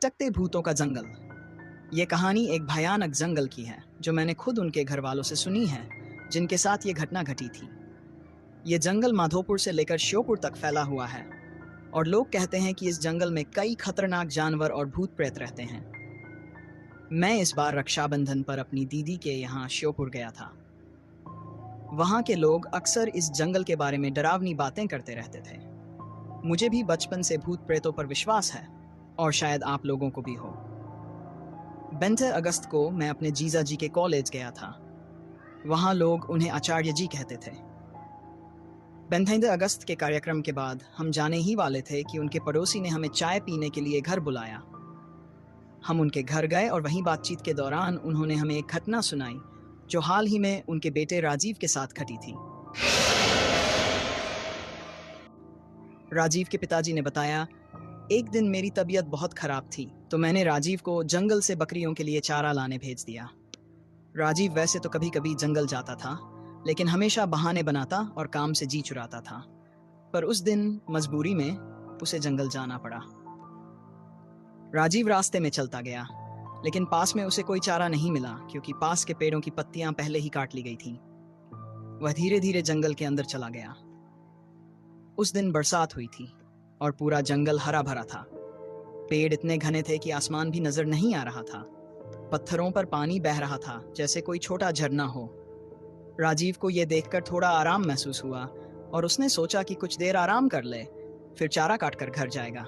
भटकते भूतों का जंगल। ये कहानी एक भयानक जंगल की है जो मैंने खुद उनके घर वालों से सुनी है जिनके साथ ये घटना घटी थी। ये जंगल माधोपुर से लेकर श्योपुर तक फैला हुआ है और लोग कहते हैं कि इस जंगल में कई खतरनाक जानवर और भूत प्रेत रहते हैं। मैं इस बार रक्षाबंधन पर अपनी दीदी के यहाँ श्योपुर गया था। वहाँ के लोग अक्सर इस जंगल के बारे में डरावनी बातें करते रहते थे। मुझे भी बचपन से भूत प्रेतों पर विश्वास है और शायद आप लोगों को भी हो। 22 अगस्त को मैं अपने जीजा जी के कॉलेज गया था। वहाँ लोग उन्हें आचार्य जी कहते थे। 22 अगस्त के कार्यक्रम के बाद हम जाने ही वाले थे कि उनके पड़ोसी ने हमें चाय पीने के लिए घर बुलाया। हम उनके घर गए और वहीं बातचीत के दौरान उन्होंने हमें एक घटना सुनाई जो हाल ही में उनके बेटे राजीव के साथ घटी थी। राजीव के पिताजी ने बताया, एक दिन मेरी तबीयत बहुत खराब थी तो मैंने राजीव को जंगल से बकरियों के लिए चारा लाने भेज दिया। राजीव वैसे तो कभी कभी जंगल जाता था लेकिन हमेशा बहाने बनाता और काम से जी चुराता था, पर उस दिन मजबूरी में उसे जंगल जाना पड़ा। राजीव रास्ते में चलता गया लेकिन पास में उसे कोई चारा नहीं मिला क्योंकि पास के पेड़ों की पत्तियां पहले ही काट ली गई थीं। वह धीरे धीरे जंगल के अंदर चला गया। उस दिन बरसात हुई थी और पूरा जंगल हरा भरा था। पेड़ इतने घने थे कि आसमान भी नजर नहीं आ रहा था। पत्थरों पर पानी बह रहा था जैसे कोई छोटा झरना हो। राजीव को यह देखकर थोड़ा आराम महसूस हुआ और उसने सोचा कि कुछ देर आराम कर ले, फिर चारा काटकर घर जाएगा।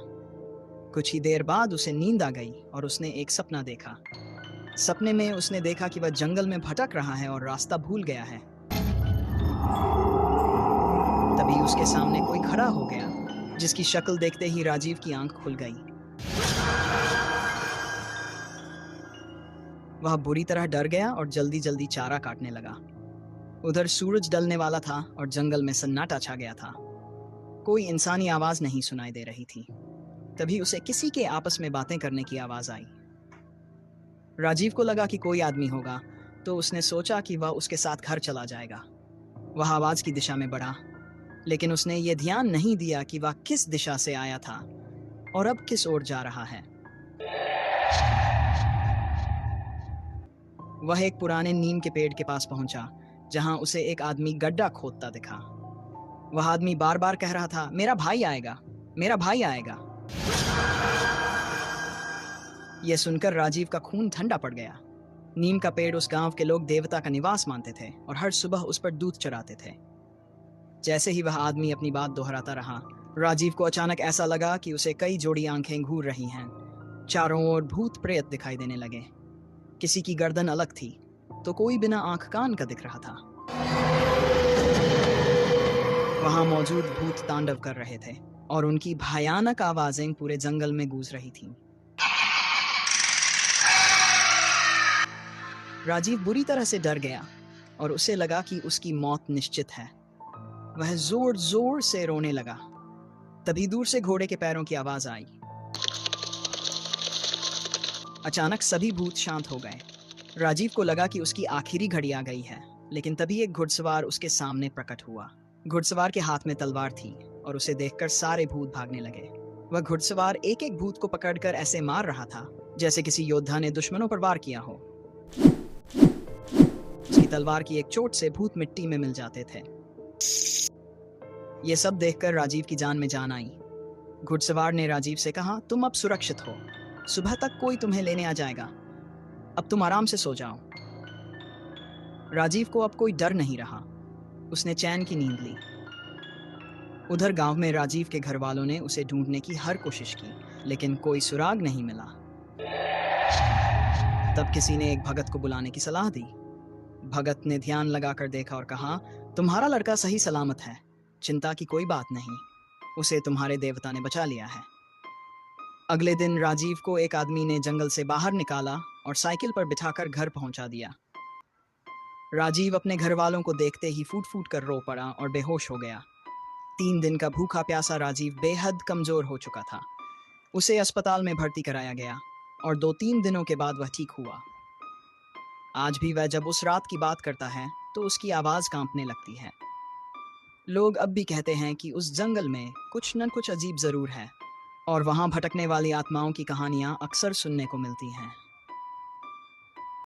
कुछ ही देर बाद उसे नींद आ गई और उसने एक सपना देखा। सपने में उसने देखा कि वह जंगल में भटक रहा है और रास्ता भूल गया है। तभी उसके सामने कोई खड़ा हो गया जिसकी शक्ल देखते ही राजीव की आंख खुल गई। वह बुरी तरह डर गया और जल्दी जल्दी चारा काटने लगा। उधर सूरज ढलने वाला था और जंगल में सन्नाटा छा गया था। कोई इंसानी आवाज नहीं सुनाई दे रही थी। तभी उसे किसी के आपस में बातें करने की आवाज आई। राजीव को लगा कि कोई आदमी होगा तो उसने सोचा कि वह उसके साथ घर चला जाएगा। वह आवाज की दिशा में बढ़ा लेकिन उसने ये ध्यान नहीं दिया कि वह किस दिशा से आया था और अब किस ओर जा रहा है। वह एक पुराने नीम के पेड़ के पास पहुंचा जहां उसे एक आदमी गड्ढा खोदता दिखा। वह आदमी बार बार कह रहा था, मेरा भाई आएगा, मेरा भाई आएगा। यह सुनकर राजीव का खून ठंडा पड़ गया। नीम का पेड़ उस गांव के लोग देवता का निवास मानते थे और हर सुबह उस पर दूध चढ़ाते थे। जैसे ही वह आदमी अपनी बात दोहराता रहा, राजीव को अचानक ऐसा लगा कि उसे कई जोड़ी आंखें घूर रही हैं। चारों ओर भूत प्रेत दिखाई देने लगे। किसी की गर्दन अलग थी तो कोई बिना आंख कान का दिख रहा था। वहां मौजूद भूत तांडव कर रहे थे और उनकी भयानक आवाजें पूरे जंगल में गूंज रही थीं। राजीव बुरी तरह से डर गया और उसे लगा कि उसकी मौत निश्चित है। वह जोर जोर से रोने लगा। तभी दूर से घोड़े के पैरों की आवाज आई। अचानक सभी भूत शांत हो गए। राजीव को लगा कि उसकी आखिरी घड़ी आ गई है, लेकिन तभी एक घुड़सवार उसके सामने प्रकट हुआ। घुड़सवार के हाथ में तलवार थी और उसे देखकर सारे भूत भागने लगे। वह घुड़सवार एक एक भूत को पकड़कर ऐसे मार रहा था जैसे किसी योद्धा ने दुश्मनों पर वार किया हो। उसकी तलवार की एक चोट से भूत मिट्टी में मिल जाते थे। यह सब देखकर राजीव की जान में जान आई। घुड़सवार ने राजीव से कहा, तुम अब सुरक्षित हो, सुबह तक कोई तुम्हें लेने आ जाएगा, अब तुम आराम से सो जाओ। राजीव को अब कोई डर नहीं रहा। उसने चैन की नींद ली। उधर गांव में राजीव के घर वालों ने उसे ढूंढने की हर कोशिश की लेकिन कोई सुराग नहीं मिला। तब किसी ने एक भगत को बुलाने की सलाह दी। भगत ने ध्यान लगाकर देखा और कहा, तुम्हारा लड़का सही सलामत है, चिंता की कोई बात नहीं, उसे तुम्हारे देवता ने बचा लिया है। अगले दिन राजीव को एक आदमी ने जंगल से बाहर निकाला और साइकिल पर बिठाकर घर पहुंचा दिया। राजीव अपने घर वालों को देखते ही फूट फूट कर रो पड़ा और बेहोश हो गया। 3 दिन का भूखा प्यासा राजीव बेहद कमजोर हो चुका था। उसे अस्पताल में भर्ती कराया गया और 2-3 दिनों के बाद वह ठीक हुआ। आज भी वह जब उस रात की बात करता है तो उसकी आवाज कांपने लगती है। लोग अब भी कहते हैं कि उस जंगल में कुछ न कुछ अजीब जरूर है और वहाँ भटकने वाली आत्माओं की कहानियाँ अक्सर सुनने को मिलती हैं।